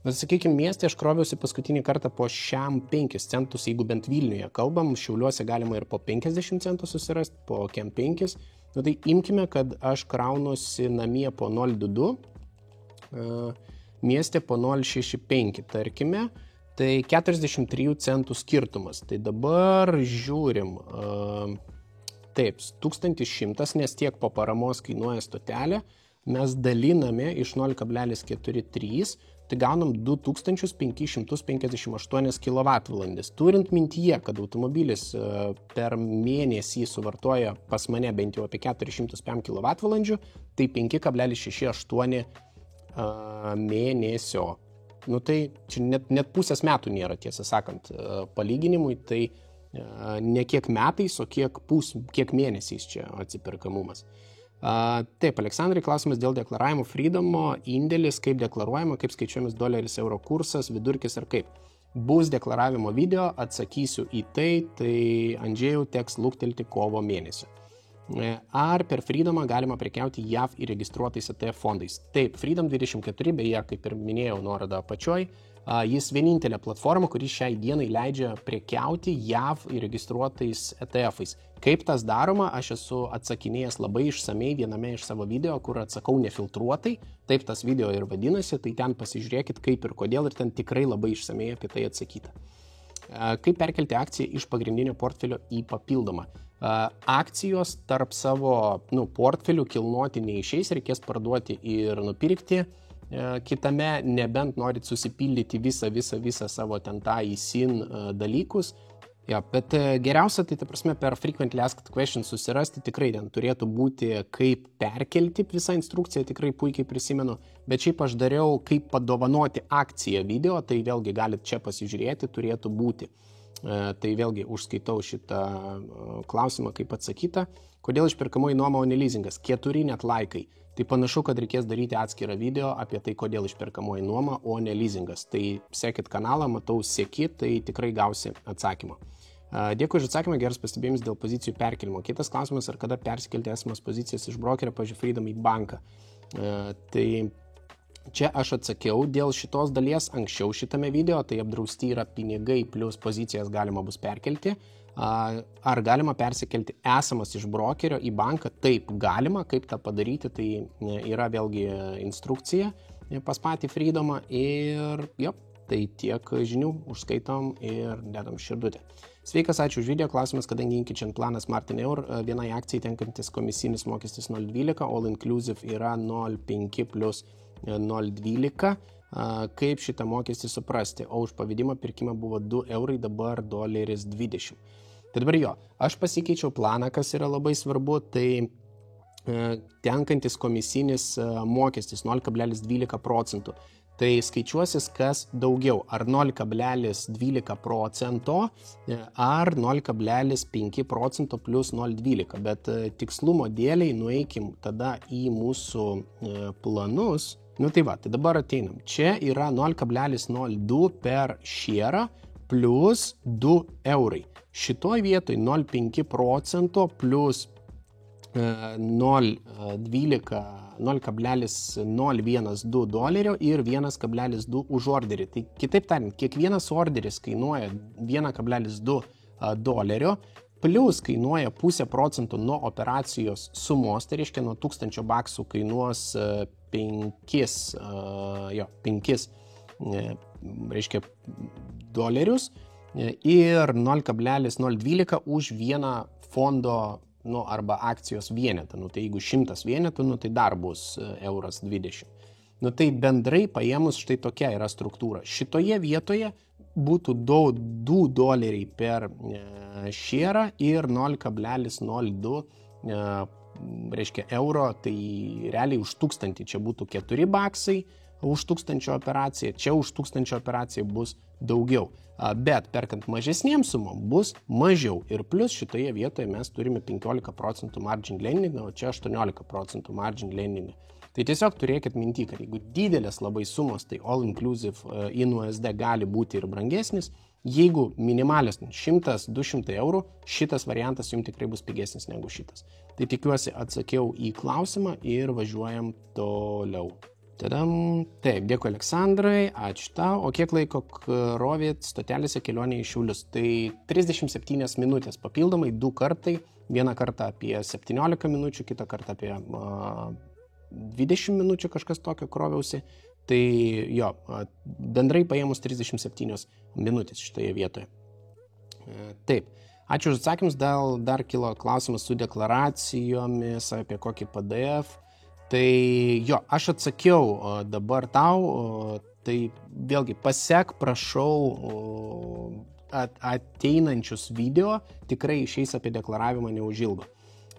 Bet sakykime, mieste aš kroviausi paskutinį kartą po 5 centus, jeigu bent Vilniuje kalbam, Šiauliuose galima ir po 50 centų susirasti, po 5. Nu, tai imkime, kad aš kraunuosi namie po 0,22, mieste po 0,65, tarkime. Tai 43 centų skirtumas. Tai dabar žiūrim. Taip, 1100, nes tiek po paramos kainuoja stotelė. Mes daliname iš 0,43, tai gaunam 2558 kWh. Turint mintyje, kad automobilis per mėnesį suvartoja pas mane bent jau apie 405 kWh, tai 5,68 mėnesio. Nu tai čia net pusės metų nėra, tiesą sakant, palyginimui, tai ne kiek metais, o kiek mėnesiais čia atsiperkamumas. Taip, Aleksandrai, klausimas dėl deklaravimo Freedomo, indėlis, kaip deklaruojama, kaip skaičiuojamas doleris euro kursas, vidurkis ar kaip. Bus deklaravimo video, atsakysiu į tai Andžėjau teks luktelti kovo mėnesio. Ar per Freedomą galima prekiauti JAV įregistruotais ETF fondais? Taip, Freedom 24, beje, kaip ir minėjau nuorodą apačioj, jis vienintelė platforma, kuri šiai dienai leidžia prekiauti JAV įregistruotais ETF-ais. Kaip tas daroma, aš esu atsakinėjęs labai išsamei viename iš savo video, kur atsakau nefiltruotai, taip tas video ir vadinasi, tai ten pasižiūrėkit kaip ir kodėl ir ten tikrai labai išsamei apie tai atsakyta. Kaip perkelti akciją iš pagrindinio portfelio į papildomą? Akcijos tarp savo portfelių kilnoti neišeis, reikės parduoti ir nupirkti kitame, nebent norit susipildyti visą savo ten tą įsin dalykus. Ja, bet geriausia, tai ta prasme, per Frequently Asked Questions susirasti, tikrai ten turėtų būti, kaip perkelti visą instrukciją, tikrai puikiai prisimenu, bet šiaip aš dariau, kaip padovanoti akciją video, tai vėlgi galit čia pasižiūrėti, turėtų būti. Tai vėlgi užskaitau šitą klausimą, kaip atsakyta. Kodėl išperkamoji nuoma, o ne leasingas? 4 net laikai. Tai panašu, kad reikės daryti atskirą video apie tai, kodėl išperkamoji nuoma, o ne leasingas. Tai sekit kanalą, matau, sekit, tai tikrai gausi atsakymą. Dėkui už atsakymą, geras pastebėjimas dėl pozicijų perkelimo. Kitas klausimas, ar kada persikelti esamas pozicijas iš brokerio, pavyzdžiui, Freedom į banką. Tai čia aš atsakiau dėl šitos dalies anksčiau šitame video, tai apdrausti yra pinigai plus pozicijas galima bus perkelti. Ar galima persikelti esamas iš brokerio į banką? Taip, galima. Kaip tą padaryti, tai yra vėlgi instrukcija pas patį Freedomą ir jo, tai tiek žinių užskaitom ir dedam širdutę. Sveikas, ačiū už video. Klausimas, kadangi Inkičiant planas Martin Eur, vienai akcijai tenkantis komisinis mokestis 0,12, all inclusive yra 0,5 plus 0,12. Kaip šitą mokestį suprasti? O už pavedimą pirkimą buvo 2 eurai, dabar $20. Tai dabar jo, aš pasikeičiau planą, kas yra labai svarbu, tai tenkantis komisinis mokestis 0,12%. Tai skaičiuosis kas daugiau, ar 0,12% ar 0,5% plus 0,12. Bet tikslumo dėliai nueikim tada į mūsų planus. Tai va, tai dabar ateinam. Čia yra 0,02 per šierą plus 2 eurai. Šitoj vietoj 0,5% plus 0,012 dolerio ir 1,2 už orderį. Tai kitaip tariant, kiekvienas orderis kainuoja 1,2 dolerio, plus kainuoja 0,5% nuo operacijos sumos, tai reiškia nuo $1000 kainuos 5 reiškia dolerius ir 0,012 už vieną fondo arba akcijos vienetą. Tai jeigu 100 vienetų, tai dar bus €20. Tai bendrai paėmus štai tokia yra struktūra. Šitoje vietoje būtų 2 doleriai per šierą ir 0,02 reiškia euro, tai realiai už 1000 čia būtų $4 už 1000 operaciją, čia už 1000 operaciją bus daugiau. Bet perkant mažesnėm sumom bus mažiau. Ir plus šitoje vietoje mes turime 15% margin lendingą, o čia 18% margin lendingą. Tai tiesiog turėkit minty, kad jeigu didelės labai sumos, tai all inclusive in USD gali būti ir brangesnis. Jeigu minimalios 100-200 eurų, šitas variantas jums tikrai bus pigesnis negu šitas. Tai tikiuosi atsakiau į klausimą ir važiuojam toliau. Tadam. Taip, dėkui Aleksandrai, ačiū tau. O kiek laiko krovėt stotelėse kelionė į Šiaulius? Tai 37 minutės papildomai, 2 kartai. Vieną kartą apie 17 minučių, kitą kartą apie 20 minučių kažkas tokio kroviausi. Tai jo, bendrai paėmus 37 minutės šitoje vietoje. Taip, ačiū už atsakymus. Dar kilo klausimas su deklaracijomis apie kokį PDF. Tai jo, aš atsakiau dabar tau, tai vėlgi pasek, prašau, ateinančius video tikrai išeis apie deklaravimą neužilgo.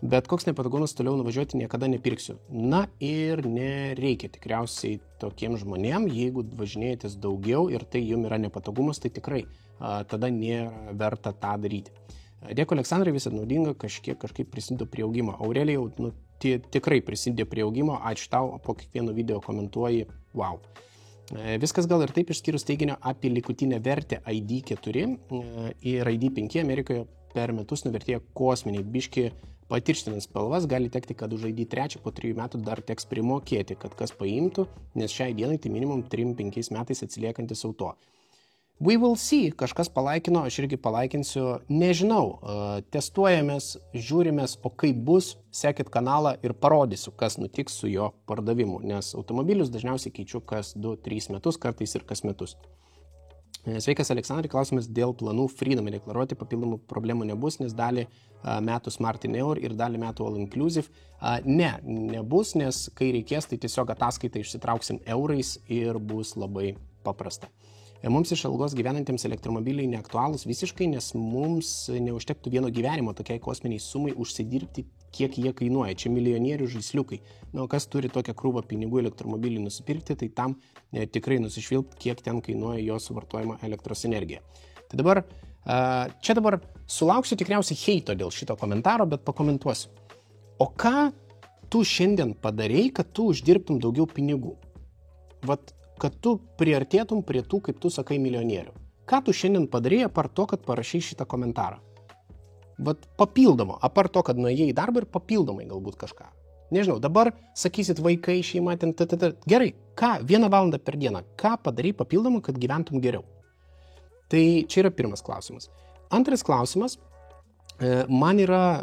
Bet koks nepatogumas toliau nuvažiuoti niekada nepirksiu. Na ir nereikia tikriausiai tokiem žmonėm, jeigu važinėjatės daugiau ir tai jums yra nepatogumas, tai tikrai tada nėra verta tą daryti. Dėkui Aleksandrai, visą naudinga, kažkaip prisidedu prie augimo. Aurelijau, tikrai prisidėjo prie augimo, ačiū tau, po kiekvieno video komentuoji, wow. Viskas gal ir taip išskyrus teiginio apie likutinę vertę ID4 ir ID5 Amerikoje per metus nuvertėjo kosminiai. Biški patirštinant spalvas gali tekti, kad už ID3 po 3 metų dar teks primokėti, kad kas paimtų, nes šiai dienai tai minimum 3-5 metais atsiliekantis auto. We will see, kažkas palaikino, aš irgi palaikinsiu, nežinau, testuojamės, žiūrimės, o kaip bus, sekit kanalą ir parodysiu, kas nutiks su jo pardavimu, nes automobilius dažniausiai keičiu kas 2-3 metus, kartais ir kas metus. Sveikas, Aleksandrai, klausimas dėl planų Freedomai deklaruoti, papildomų problemų nebus, nes dalį metų Smart in Eur ir dalį metų All Inclusive. Nebus, nes kai reikės, tai tiesiog ataskaitą išsitrauksim eurais ir bus labai paprasta. Mums iš algos gyvenantiems elektromobiliai neaktualūs visiškai, nes mums neužtektų vieno gyvenimo tokiai kosminiai sumai užsidirbti, kiek jie kainuoja. Čia milijonierių žaisliukai. Na, kas turi tokią krūvą pinigų elektromobilį nusipirkti, tai tam tikrai nusišvilpt, kiek ten kainuoja jo suvartojama elektros energija. Tai dabar, čia dabar sulauksiu tikriausiai heito dėl šito komentaro, bet pakomentuosiu. O ką tu šiandien padarei, kad tu uždirbtum daugiau pinigų? Vat, kad tu priartėtum prie tų, kaip tu sakai, milijonierių. Ką tu šiandien padarėjai, apart to, kad parašai šitą komentarą? Vat papildomo, apart to, kad nuėjai į darbą ir papildomai galbūt kažką. Nežinau, dabar sakysit vaikai, šeima, gerai, ką, 1 valandą per dieną, ką padarai papildomą, kad gyventum geriau? Tai čia yra pirmas klausimas. Antras klausimas, man yra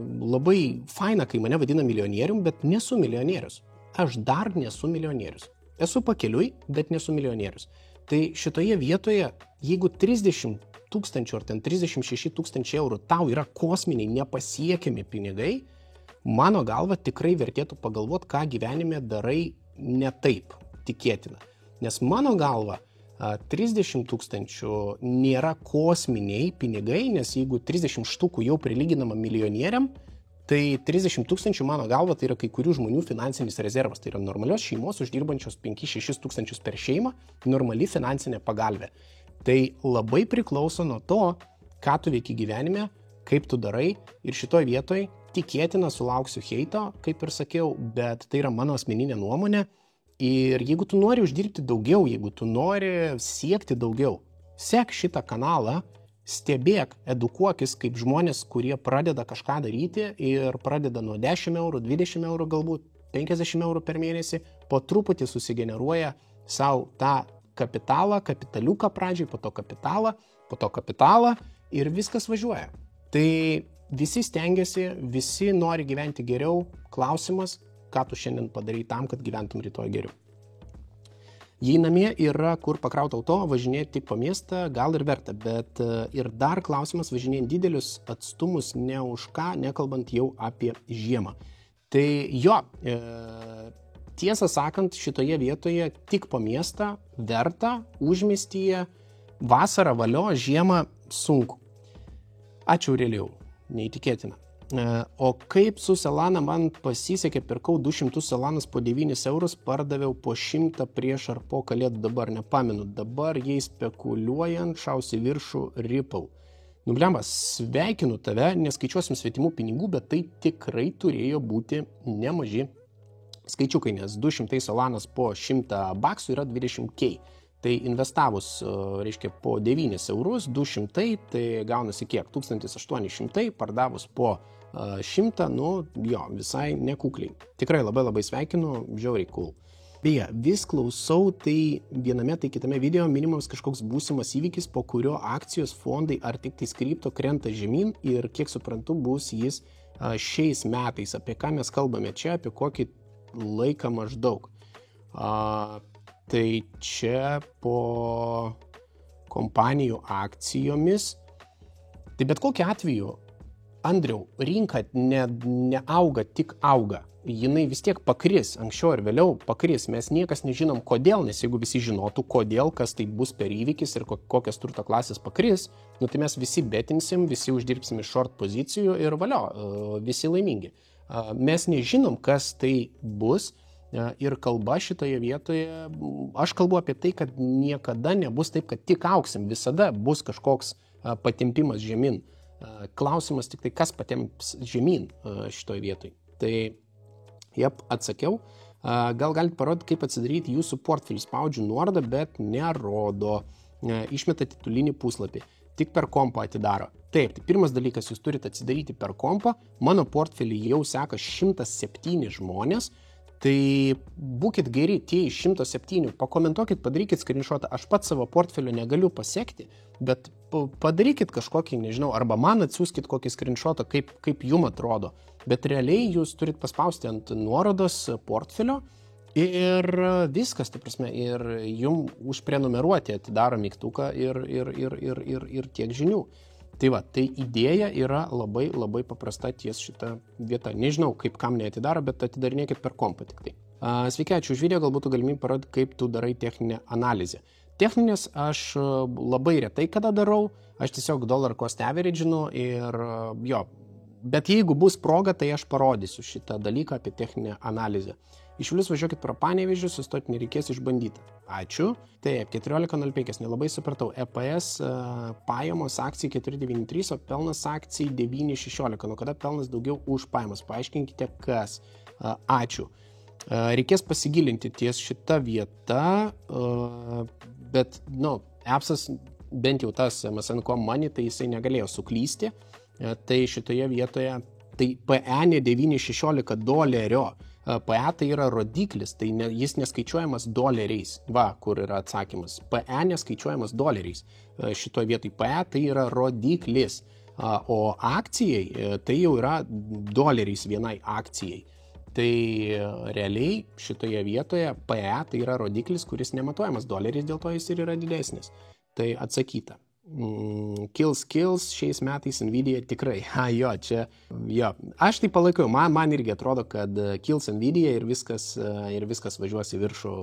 labai faina, kai mane vadina milijonierium, bet nesu milijonierius. Aš dar nesu milijonierius. Esu pakeliui, bet nesu milijonierius. Tai šitoje vietoje, jeigu 30 000 ar ten 36 000 eurų tau yra kosminiai nepasiekiami pinigai, mano galva tikrai vertėtų pagalvoti, ką gyvenime darai ne taip, tikėtina. Nes mano galva 30 000 nėra kosminiai pinigai, nes jeigu 30 štukų jau prilyginama milijonieriam, tai 30 000 mano galva tai yra kai kurių žmonių finansinis rezervas. Tai yra normalios šeimos uždirbančios 5-6 tūkstančius per šeimą, normali finansinė pagalbė. Tai labai priklauso nuo to, ką tu veiki gyvenime, kaip tu darai ir šitoj vietoj tikėtina sulauksiu heito, kaip ir sakiau, bet tai yra mano asmeninė nuomonė. Ir jeigu tu nori uždirbti daugiau, jeigu tu nori siekti daugiau, sek šitą kanalą, stebėk, edukuokis kaip žmonės, kurie pradeda kažką daryti ir pradeda nuo 10 eurų, 20 eurų galbūt, 50 eurų per mėnesį, po truputį susigeneruoja savo tą kapitalą, kapitaliuką pradžiai, po to kapitalą ir viskas važiuoja. Tai visi stengiasi, visi nori gyventi geriau, klausimas, ką tu šiandien padarai tam, kad gyventum rytoj geriau. Jei namie yra kur pakrauti auto, važinėti tik po miestą, gal ir verta, bet ir dar klausimas važinėjant didelius atstumus ne už ką, nekalbant jau apie žiemą. Tai jo, tiesą sakant, šitoje vietoje tik po miestą verta, užmiestyje, vasarą valio, žiemą sunku. Ačiū Aurelijau, neįtikėtina. O kaip su Solana man pasisekė, pirkau 200 Solanas po 9 eurus, pardaviau po 100 prieš ar po kalėdų, dabar nepamenu. Dabar jais spekuliuojant šausi viršų Ripple. Blemba, sveikinu tave, neskaičiuosim svetimų pinigų, bet tai tikrai turėjo būti nemaži skaičiukai, nes 200 Solanas po 100 baksų yra 20k. Tai investavus, reiškia, po 9 eurus, 200, tai gaunasi kiek? 1800, pardavus po 100, nu jo, visai nekukliai. Tikrai labai sveikinu, žiauriai cool. Beje, vis klausau, tai viename, tai kitame video minimas kažkoks būsimas įvykis, po kurio akcijos fondai ar tik tai kripto krenta žemyn ir kiek suprantu bus jis šiais metais. Apie ką mes kalbame čia, apie kokį laiką maždaug. Tai čia po kompanijų akcijomis. Tai bet kokiu atveju, Andriau, rinka neauga, tik auga. Jinai vis tiek pakris, anksčiau ir vėliau pakris. Mes niekas nežinom kodėl, nes jeigu visi žinotų kodėl, kas tai bus per įvykis ir kokias turto klasės pakris, nu tai mes visi betinsim, visi uždirbsim iš short pozicijų ir valio, visi laimingi. Mes nežinom, kas tai bus. Ir kalba šitoje vietoje, aš kalbu apie tai, kad niekada nebus taip, kad tik auksim, visada bus kažkoks patempimas žemyn. Klausimas tik tai, kas patemps žemyn šitoje vietoje. Tai Jep, atsakiau. Gal galite parodyti, kaip atsidaryti jūsų portfelį. Spaudžiu nuorodą, bet nerodo. Išmeta titulinį puslapį. Tik per kompą atidaro. Taip, tai pirmas dalykas, jūs turite atsidaryti per kompą. Mano portfelį jau seka 107 žmonės. Tai būkit geri, tie iš 107, pakomentuokit, padarykit screenshotą. Aš pats savo portfelio negaliu pasiekti, bet padarykit kažkokį, nežinau, arba man atsiųskit kokį screenshotą, kaip jum atrodo. Bet realiai jūs turit paspausti ant nuorodos portfelio ir viskas, ta prasme, ir jum užprenumeruoti atidaro mygtuką ir tiek žinių. Tai va, tai idėja yra labai paprasta ties šitą vietą. Nežinau, kaip kam neatidaro, bet atidarinėkit per kompą tik tai. Sveiki, ačiū už video, galbūt galimybę parodyti, kaip tu darai techninę analizę. Techninės aš labai retai kada darau, aš tiesiog dollar cost average'inu ir jo, bet jeigu bus proga, tai aš parodysiu šitą dalyką apie techninę analizę. Iš Vilniaus važiuokit pro Panevėžį, sustoti nereikės išbandyti. Ačiū. Taip, 14.05, nelabai supratau. EPS pajamos akcijai 4.93, o pelnas akcijai 9.16. Nu, kada pelnas daugiau už pajamas? Paaiškinkite, kas. Ačiū. Reikės pasigilinti ties šitą vietą, bet, appsas, bent jau tas MSN.com Money, tai jisai negalėjo suklysti. Tai šitoje vietoje, tai PE ne 9.16 dolerio. PE tai yra rodiklis, tai jis neskaičiuojamas doleriais. Va, kur yra atsakymas. PE neskaičiuojamas doleriais. Šitoje vietoje PE tai yra rodiklis. O akcijai tai jau yra doleriais vienai akcijai. Tai realiai šitoje vietoje PE tai yra rodiklis, kuris nematuojamas doleriais, dėl to jis ir yra didesnis. Tai atsakyta. Kills šiais metais Nvidia tikrai. Jo. Aš tai palaikau, man irgi atrodo, kad kills Nvidia ir viskas važiuos į viršų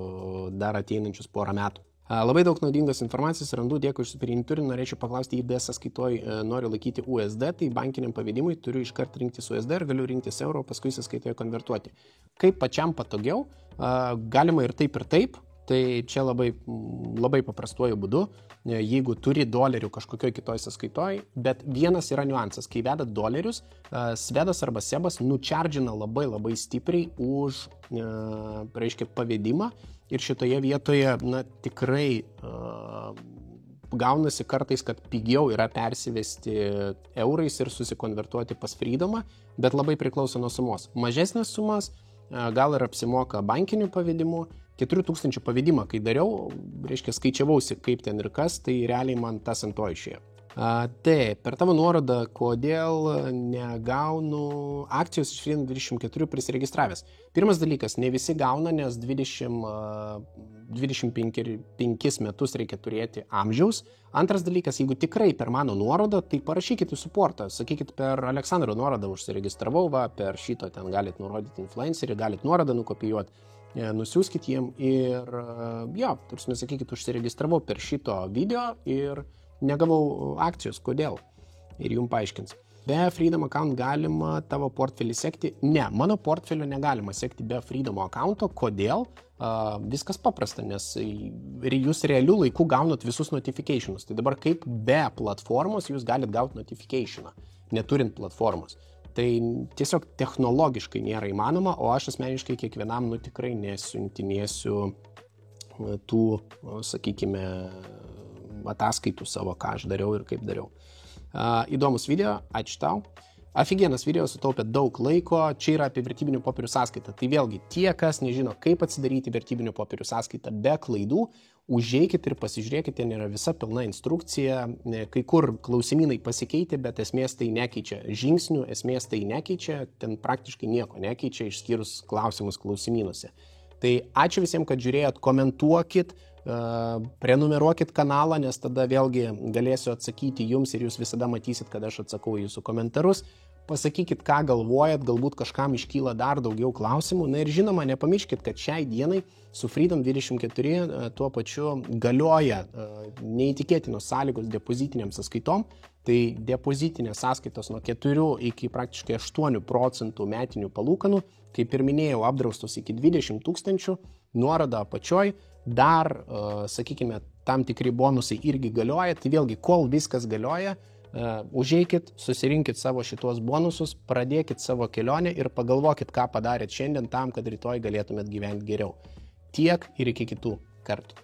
dar ateinančius porą metų. Labai daug naudingos informacijos randu, dėkui už superinį turinį, norėčiau paklausti, IBS sąskaitoj noriu laikyti USD, tai bankiniam pavedimui turiu iškart rinktis USD ir galiu rinktis euro, paskui sąskaitoje konvertuoti. Kaip pačiam patogiau, galima ir taip. Tai čia labai paprastuoju būdu, jeigu turi dolerių kažkokioj kitoj sąskaitoj, bet vienas yra niuansas, kai vedat dolerius, Svedas arba Sebas nučardžina labai stipriai už, pavedimą ir šitoje vietoje, tikrai gaunasi kartais, kad pigiau yra persivesti eurais ir susikonvertuoti pas Freedomą, bet labai priklauso nuo sumos. Mažesnės sumas gal ir apsimoka bankiniu pavedimu. 4000 pavedimą, kai dariau, skaičiavausi kaip ten ir kas, tai realiai man tas ant to išėjo. Taip, per tavo nuorodą, kodėl negaunu akcijos iš Freedom 24 prisiregistravęs. Pirmas dalykas, ne visi gauna, nes 25 metus reikia turėti amžiaus. Antras dalykas, jeigu tikrai per mano nuorodą, tai parašykit į supportą, sakykit per Aleksandro nuorodą užsiregistravau, per šito ten galit nurodyti influencerį, galit nuorodą nukopijuoti. Nusiųskit jiem ir sakykit, užsiregistravau per šito video ir negavau akcijos, kodėl? Ir jums paaiškins. Be Freedom account galima tavo portfelį sekti? Ne, mano portfelio negalima sekti be Freedom accounto. Kodėl? Viskas paprasta, nes jūs realių laikų gaunat visus notificationus. Tai dabar kaip be platformos jūs galit gauti notificationą, neturint platformos. Tai tiesiog technologiškai nėra įmanoma, o aš asmeniškai kiekvienam tikrai nesiuntinėsiu tų, sakykime, ataskaitų savo, ką aš dariau ir kaip dariau. Įdomus video, ačiū tau. Aфигienas video, sutaupė daug laiko, čia yra apie vertybinių popierių sąskaitą. Tai vėlgi, tie, kas nežino, kaip atsidaryti vertybinių popierių sąskaitą be klaidų, užeikit ir pasižiūrėkit, ten yra visa pilna instrukcija, kai kur klausimynai pasikeitė, bet esmės tai nekeičia žingsnių, esmės tai nekeičia, ten praktiškai nieko nekeičia, išskyrus klausimus klausimynuose. Tai ačiū visiems, kad žiūrėjot, komentuokit, prenumeruokit kanalą, nes tada vėlgi galėsiu atsakyti jums ir jūs visada matysit, kad aš atsakau jūsų komentarus. Pasakykit, ką galvojat, galbūt kažkam iškyla dar daugiau klausimų. Na ir žinoma, nepamirškit, kad šiai dienai su Freedom 24 tuo pačiu galioja neįtikėtinos sąlygos depozitiniam sąskaitom. Tai depozitinės sąskaitos nuo 4 iki praktiškai 8% metinių palūkanų, kaip ir minėjau, apdraustos iki 20 000, nuoroda apačioj, dar, sakykime, tam tikri bonusai irgi galioja. Tai vėlgi, kol viskas galioja, užeikit, susirinkit savo šitos bonusus, pradėkit savo kelionę ir pagalvokit, ką padarėt šiandien tam, kad rytoj galėtumėt gyventi geriau. Tiek ir iki kitų kartų.